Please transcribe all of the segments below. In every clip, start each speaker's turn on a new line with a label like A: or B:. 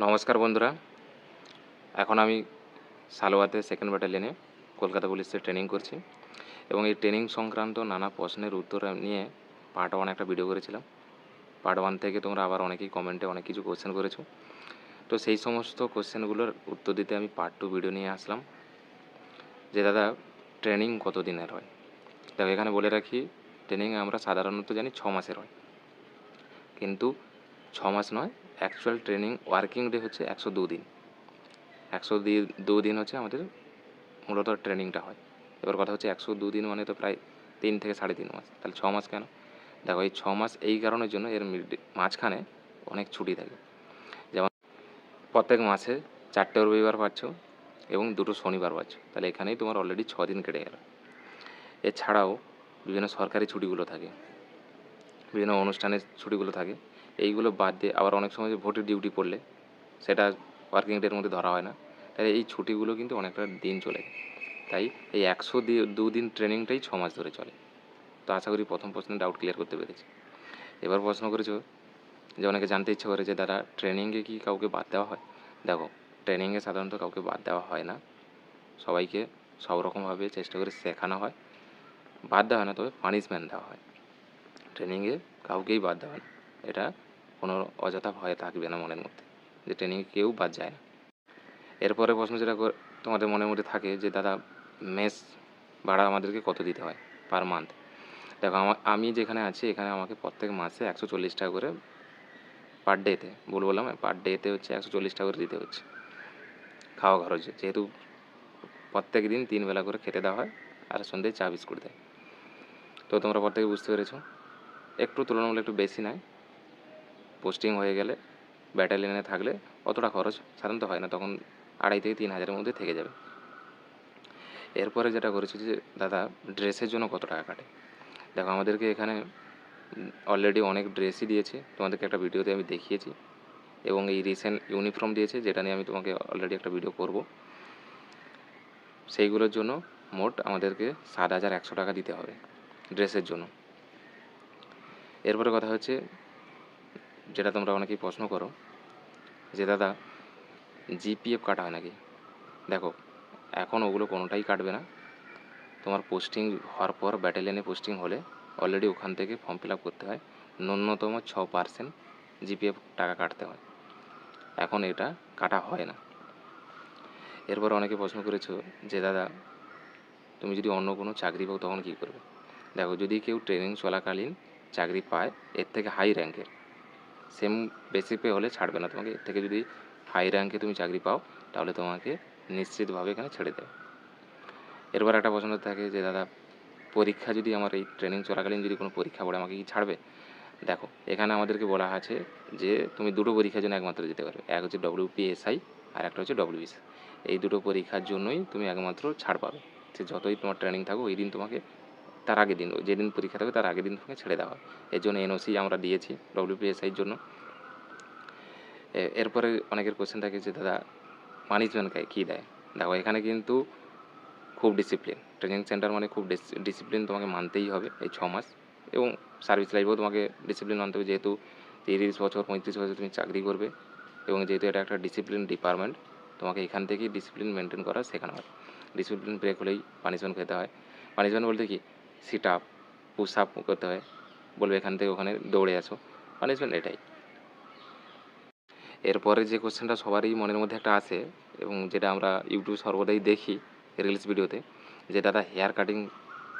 A: নমস্কার বন্ধুরা, এখন আমি সালোয়াতে সেকেন্ড ব্যাটালিয়নে কলকাতা পুলিশের ট্রেনিং করছি এবং এই ট্রেনিং সংক্রান্ত নানা প্রশ্নের উত্তর নিয়ে পার্ট 1 একটা ভিডিও করেছিলাম। পার্ট 1 থেকে তোমরা আবার অনেকেই কমেন্টে অনেক কিছু কোশ্চেন করেছো, তো সেই সমস্ত কোশ্চেনগুলোর উত্তর দিতে আমি পার্ট 2 ভিডিও নিয়ে আসলাম যে দাদা ট্রেনিং কত দিনের হয়। দেখো এখানে বলে রাখি, ট্রেনিং আমরা সাধারণত জানি 6 মাসের হয়, কিন্তু 6 মাস নয়, অ্যাকচুয়াল ট্রেনিং ওয়ার্কিং ডে হচ্ছে 102 দিন। 102 দিন হচ্ছে আমাদের মূলত ট্রেনিংটা হয়। এবার কথা হচ্ছে 102 দিন মানে তো প্রায় 3 থেকে 3.5 মাস, তাহলে 6 মাস কেন? দেখো এই 6 মাস এই কারণের জন্য, এর মাঝখানে অনেক ছুটি থাকে। যেমন প্রত্যেক মাসে 4টে রবিবার পাচ্ছ এবং 2টো শনিবার পাচ্ছ, তাহলে এখানেই তোমার অলরেডি 6 দিন কেটে গেল। এছাড়াও বিভিন্ন সরকারি ছুটিগুলো থাকে, বিভিন্ন অনুষ্ঠানের ছুটিগুলো থাকে, এইগুলো বাদ দিয়ে আবার অনেক সময় যে ভোটের ডিউটি পড়লে সেটা ওয়ার্কিং ডের মধ্যে ধরা হয় না, তাই এই ছুটিগুলো কিন্তু অনেকটা দিন চলে যায়। তাই এই 102 দিন ট্রেনিংটাই 6 মাস ধরে চলে। তো আশা করি প্রথম প্রশ্নের ডাউট ক্লিয়ার করতে পেরেছি। এবার প্রশ্ন করেছো যে অনেকে জানতে ইচ্ছে করে যে দাদা ট্রেনিংয়ে কি কাউকে বাদ দেওয়া হয়? দেখো, ট্রেনিংয়ে সাধারণত কাউকে বাদ দেওয়া হয় না, সবাইকে সব রকমভাবে চেষ্টা করে শেখানো হয়। বাদ দেওয়া হয় না, তবে পানিশমেন্ট দেওয়া হয়। ট্রেনিংয়ে কাউকেই বাদ দেওয়া হয় না, এটা কোনো অযথা ভয় থাকবে না মনের মধ্যে যে ট্রেনিংয়ে কেউ বাদ যায় না। এরপরে প্রশ্ন যেটা তোমাদের মনের মধ্যে থাকে যে দাদা মেস ভাড়া আমাদেরকে কত দিতে হয় পার মান্থ? দেখো আমি যেখানে আছি এখানে আমাকে প্রত্যেক মাসে 140 টাকা করে পার ডেতে, বললাম পার ডেতে হচ্ছে 140 টাকা করে দিতে হচ্ছে খাওয়া খরচে, যেহেতু প্রত্যেক দিন 3 বেলা করে খেতে দেওয়া হয় আর সন্ধ্যে চা বিস্কুট দেয়। তো তোমরা প্রত্যেকে বুঝতে পেরেছো, একটু তুলনামূলক একটু বেশি নেয়। পোস্টিং হয়ে গেলে ব্যাটালিয়নে থাকলে অতটা খরচ সাধারণত হয় না, তখন 2,500 থেকে 3,000-এর মধ্যে থেকে যাবে। এরপরে যেটা করেছি যে দাদা ড্রেসের জন্য কত টাকা কাটে? দেখো আমাদেরকে এখানে অলরেডি অনেক ড্রেসই দিয়েছে, তোমাদেরকে একটা ভিডিওতে আমি দেখিয়েছি, এবং এই রিসেন্ট ইউনিফর্ম দিয়েছে যেটা নিয়ে আমি তোমাকে অলরেডি একটা ভিডিও করব। সেইগুলোর জন্য মোট আমাদেরকে 7,100 টাকা দিতে হবে ড্রেসের জন্য। এরপরে কথা হচ্ছে যেটা তোমরা অনেকেই প্রশ্ন করো যে দাদা জিপিএফ কাটা হয় নাকি? দেখো এখন ওগুলো কোনোটাই কাটবে না। তোমার পোস্টিং হওয়ার পর ব্যাটালিয়নে পোস্টিং হলে অলরেডি ওখান থেকে ফর্ম ফিল আপ করতে হয়, ন্যূনতম 6% জিপিএফ টাকা কাটতে হয়, এখন এটা কাটা হয় না। এরপর অনেকে প্রশ্ন করেছো যে দাদা তুমি যদি অন্য কোনো চাকরি পাও তখন কী করবে? দেখো যদি কেউ ট্রেনিং চলাকালীন চাকরি পায় এর থেকে হাই র্যাঙ্কের, সেম বেসিক পে হলে ছাড়বে না তোমাকে, এর থেকে যদি হাই র্যাঙ্কে তুমি চাকরি পাও তাহলে তোমাকে নিশ্চিতভাবে এখানে ছেড়ে দেবে। এরপর একটা প্রশ্ন থাকে যে দাদা পরীক্ষা যদি আমার এই ট্রেনিং চলাকালীন যদি কোনো পরীক্ষা পড়ে আমাকে কি ছাড়বে? দেখো এখানে আমাদেরকে বলা আছে যে তুমি 2টো পরীক্ষার জন্য একমাত্র যেতে পারবে, এক হচ্ছে WPSI আর একটা হচ্ছে WBC। এই 2টো পরীক্ষার জন্যই তুমি একমাত্র ছাড় পাবে। সে যতই তোমার ট্রেনিং থাকো ওই দিন তোমাকে, তার আগের দিন যেদিন পরীক্ষা থাকবে তার আগের দিন তোমাকে ছেড়ে দেওয়া হয়। এর জন্য NOC আমরা দিয়েছি WPSIর জন্য। এরপরে অনেকের কোয়েশ্চেন থাকে যে দাদা পানিশমেন্ট কী দেয়? দেখো এখানে কিন্তু খুব ডিসিপ্লিন, ট্রেনিং সেন্টার মানে খুব ডিসিপ্লিন তোমাকে মানতেই হবে এই 6 মাস, এবং সার্ভিস লাইফেও তোমাকে ডিসিপ্লিন মানতে হবে, যেহেতু 30 বছর 35 বছর তুমি চাকরি করবে, এবং যেহেতু এটা একটা ডিসিপ্লিন ডিপার্টমেন্ট তোমাকে এখান থেকেই ডিসিপ্লিন মেনটেন করা শেখানো হয়। ডিসিপ্লিন ব্রেক হলেই পানিশমেন্ট খেতে হয়। পানিশমেন্ট বলতে কি, সিট আপ পুশ আপ করতে হয়, বলবে এখান থেকে ওখানে দৌড়ে আসো, পানিশমেন্ট এটাই। এরপরে যে কোশ্চেনটা সবারই মনের মধ্যে একটা আসে এবং যেটা আমরা ইউটিউব সর্বদাই দেখি রিলস ভিডিওতে, যে দাদা হেয়ার কাটিং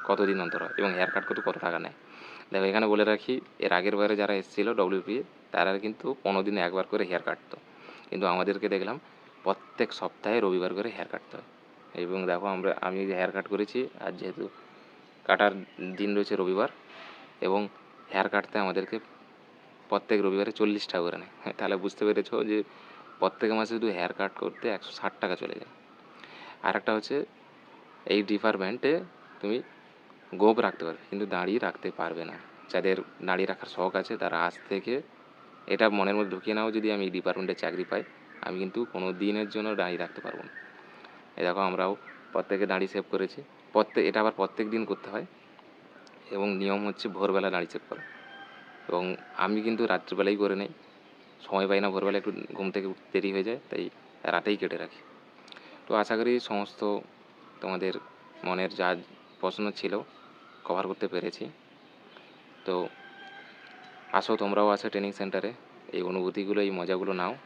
A: কতদিন অন্তর হয় এবং হেয়ার কাট করতে কত টাকা নেয়? দেখো এখানে বলে রাখি, এর আগের বারে যারা এসেছিলো WPA তারা কিন্তু 15 দিনে একবার করে হেয়ার কাটতো, কিন্তু আমাদেরকে দেখলাম প্রত্যেক সপ্তাহে রবিবার করে হেয়ার কাটতে হয়। এবং দেখো আমি হেয়ার কাট করেছি, আর যেহেতু কাটার দিন রয়েছে রবিবার, এবং হেয়ার কাটতে আমাদেরকে প্রত্যেক রবিবারে 40 টাকা করে নেয়। তাহলে বুঝতে পেরেছো যে প্রত্যেক মাসে শুধু হেয়ার কাট করতে 160 টাকা চলে যায়। আর একটা হচ্ছে এই ডিপার্টমেন্টে তুমি গোঁফ রাখতে পারবে কিন্তু দাঁড়িয়ে রাখতে পারবে না। যাদের দাঁড়িয়ে রাখার শখ আছে তারা আজ থেকে এটা মনের মধ্যে ঢুকিয়ে নাও, যদি আমি এই ডিপার্টমেন্টে চাকরি পাই আমি কিন্তু কোনো দিনের জন্য দাঁড়িয়ে রাখতে পারবো না। এই দেখো আমরাও প্রত্যেকে দাঁড়ি সেভ করেছি, এটা আবার প্রত্যেক দিন করতে হয়, এবং নিয়ম হচ্ছে ভোরবেলা দাঁড়ি সেভ করা, এবং আমি কিন্তু রাত্রিবেলাই করে নেই, সময় পাই না, ভোরবেলা একটু ঘুম থেকে উঠতে দেরি হয়ে যায়, তাই রাতেই কেটে রাখি। তো আশা করি সমস্ত তোমাদের মনের যা প্রশ্ন ছিল কভার করতে পেরেছি। তো আসো, তোমরাও আসো ট্রেনিং সেন্টারে, এই অনুভূতিগুলো, এই মজাগুলো নাও।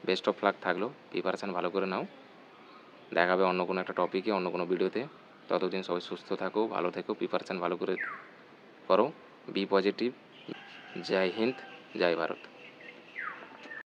A: বেস্ট অফ লাক থাকলো, প্রিপারেশান ভালো করে নাও। দেখা হবে অন্য কোনো একটা টপিকে, অন্য কোনো ভিডিওতে। ততদিন সবাই সুস্থ থাকো, ভালো থেকো, প্রিপারেশান ভালো করে করো। Be positive. জয় হিন্দ, জয় ভারত।